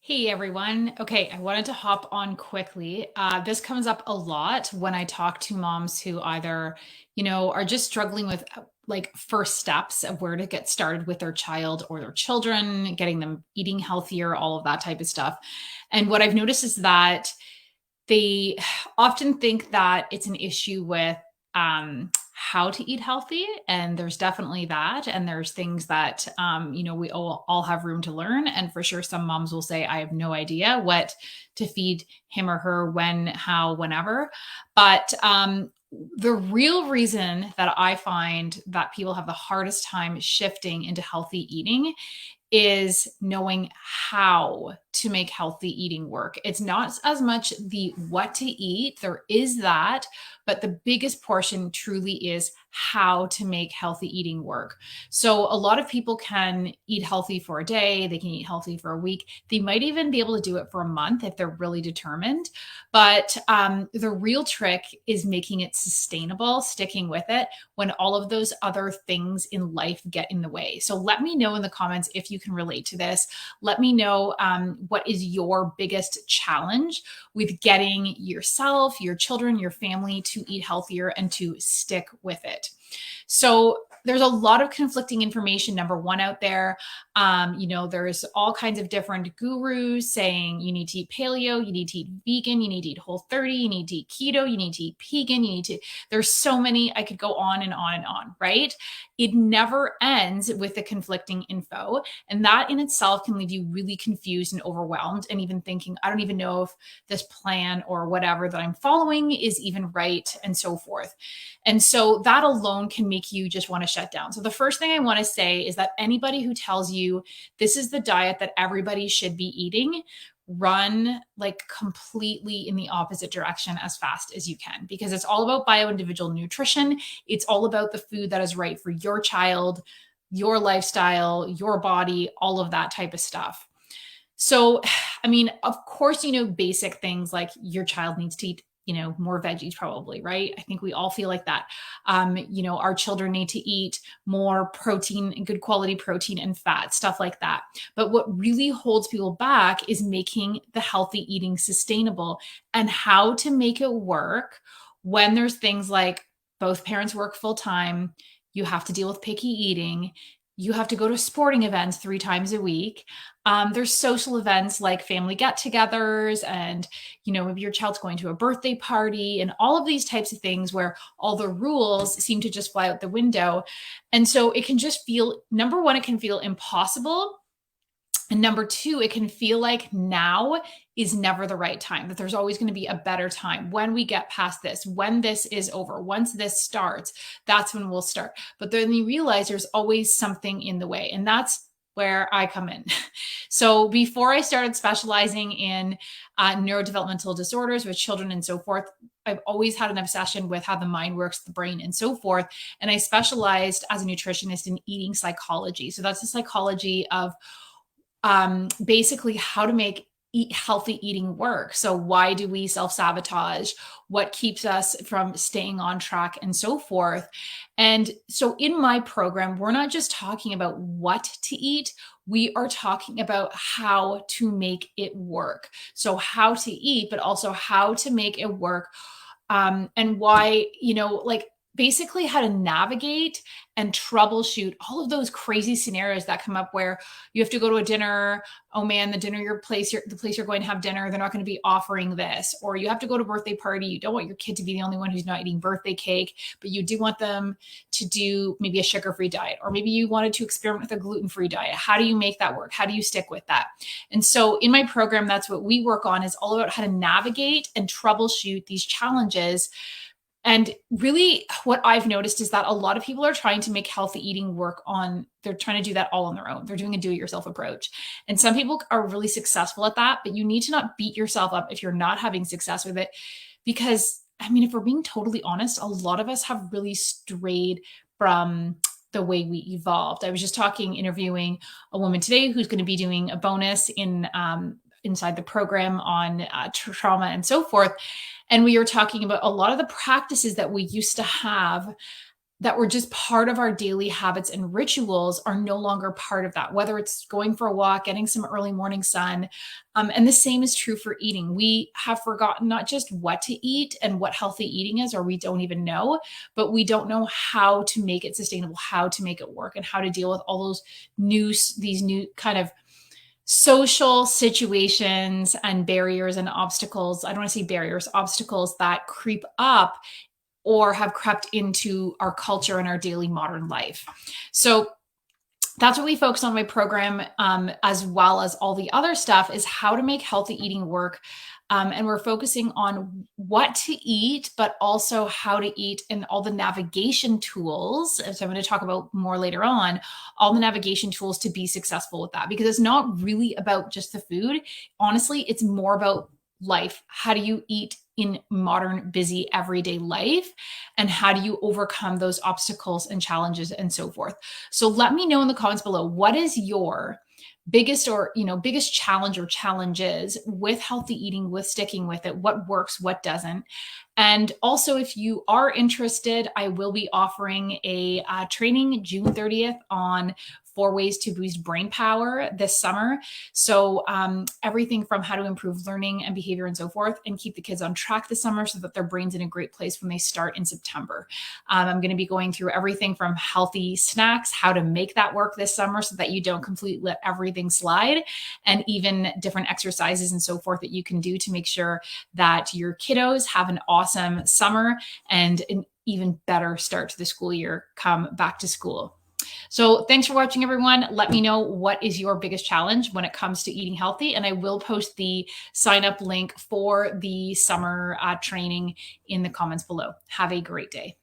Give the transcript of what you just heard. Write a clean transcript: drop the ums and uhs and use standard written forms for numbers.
Hey everyone. Okay, I wanted to hop on quickly. This comes up a lot when I talk to moms who either, are just struggling with like first steps of where to get started with their child or their children, getting them eating healthier, all of that type of stuff. And what I've noticed is that they often think that it's an issue with how to eat healthy, and there's definitely that. And there's things that we all have room to learn. And for sure, some moms will say, "I have no idea what to feed him or her, when, how, whenever." But the real reason that I find that people have the hardest time shifting into healthy eating is knowing how to make healthy eating work. It's not as much the what to eat, there is that, but the biggest portion truly is how to make healthy eating work. So a lot of people can eat healthy for a day, they can eat healthy for a week. They might even be able to do it for a month if they're really determined. But the real trick is making it sustainable, sticking with it when all of those other things in life get in the way. So let me know in the comments if you can relate to this. Let me know what is your biggest challenge with getting yourself, your children, your family to eat healthier and to stick with it. So there's a lot of conflicting information, number one, out there. There's all kinds of different gurus saying you need to eat paleo, you need to eat vegan, you need to eat whole 30, you need to eat keto, you need to eat vegan, there's so many, I could go on and on and on, right? It never ends with the conflicting info. And that in itself can leave you really confused and overwhelmed and even thinking, I don't even know if this plan or whatever that I'm following is even right, and so forth. And so that alone can make you just want to shut down. So the first thing I want to say is that anybody who tells you this is the diet that everybody should be eating, run like completely in the opposite direction as fast as you can, because it's all about bio-individual nutrition. It's all about the food that is right for your child, your lifestyle, your body, all of that type of stuff. So, I mean, of course, basic things like your child needs to eat, more veggies probably, right? I think we all feel like that. Our children need to eat more protein, good quality protein and fat, stuff like that. But what really holds people back is making the healthy eating sustainable and how to make it work when there's things like both parents work full time, you have to deal with picky eating, you have to go to sporting events 3 times a week. There's social events like family get-togethers, and maybe your child's going to a birthday party, and all of these types of things where all the rules seem to just fly out the window. And so it can just feel, number one, it can feel impossible. And number two, it can feel like now is never the right time, that there's always going to be a better time when we get past this, when this is over, once this starts, that's when we'll start. But then you realize there's always something in the way. And that's where I come in. So before I started specializing in neurodevelopmental disorders with children and so forth, I've always had an obsession with how the mind works, the brain, and so forth. And I specialized as a nutritionist in eating psychology. So that's the psychology of basically how to make healthy eating work. So why do we self-sabotage? What keeps us from staying on track, and so forth? And so in my program, we're not just talking about what to eat, we are talking about how to make it work. So how to eat, but also how to make it work. And why, like basically how to navigate and troubleshoot all of those crazy scenarios that come up where you have to go to a dinner. Oh man, the place you're going to have dinner, they're not going to be offering this. Or you have to go to a birthday party. You don't want your kid to be the only one who's not eating birthday cake, but you do want them to do maybe a sugar-free diet, or maybe you wanted to experiment with a gluten-free diet. How do you make that work? How do you stick with that? And so in my program, that's what we work on, is all about how to navigate and troubleshoot these challenges. And really what I've noticed is that a lot of people are trying to make healthy eating work they're trying to do that all on their own. They're doing a do-it-yourself approach. And some people are really successful at that, but you need to not beat yourself up if you're not having success with it. Because, I mean, if we're being totally honest, a lot of us have really strayed from the way we evolved. I was just interviewing a woman today who's going to be doing a bonus inside the program on trauma and so forth. And we were talking about a lot of the practices that we used to have that were just part of our daily habits and rituals are no longer part of that, whether it's going for a walk, getting some early morning sun. And the same is true for eating. We have forgotten not just what to eat and what healthy eating is, or we don't even know, but we don't know how to make it sustainable, how to make it work, and how to deal with all these new kind of social situations and barriers and obstacles. I don't want to say barriers, obstacles that creep up or have crept into our culture and our daily modern life. So that's what we focus on in my program, as well as all the other stuff, is how to make healthy eating work. And we're focusing on what to eat, but also how to eat and all the navigation tools. So I'm going to talk about more later on, all the navigation tools to be successful with that, because it's not really about just the food. Honestly, it's more about life. How do you eat in modern, busy, everyday life? And how do you overcome those obstacles and challenges and so forth? So let me know in the comments below, what is your biggest biggest challenge or challenges with healthy eating, with sticking with it? What works, what doesn't? And also, if you are interested, I will be offering a training June 30th on 4 ways to boost brain power this summer. So everything from how to improve learning and behavior and so forth, and keep the kids on track this summer so that their brain's in a great place when they start in September. I'm going to be going through everything from healthy snacks, how to make that work this summer so that you don't completely let everything slide, and even different exercises and so forth that you can do to make sure that your kiddos have an awesome summer and an even better start to the school year come back to school. So thanks for watching, everyone. Let me know what is your biggest challenge when it comes to eating healthy. And I will post the sign up link for the summer training in the comments below. Have a great day.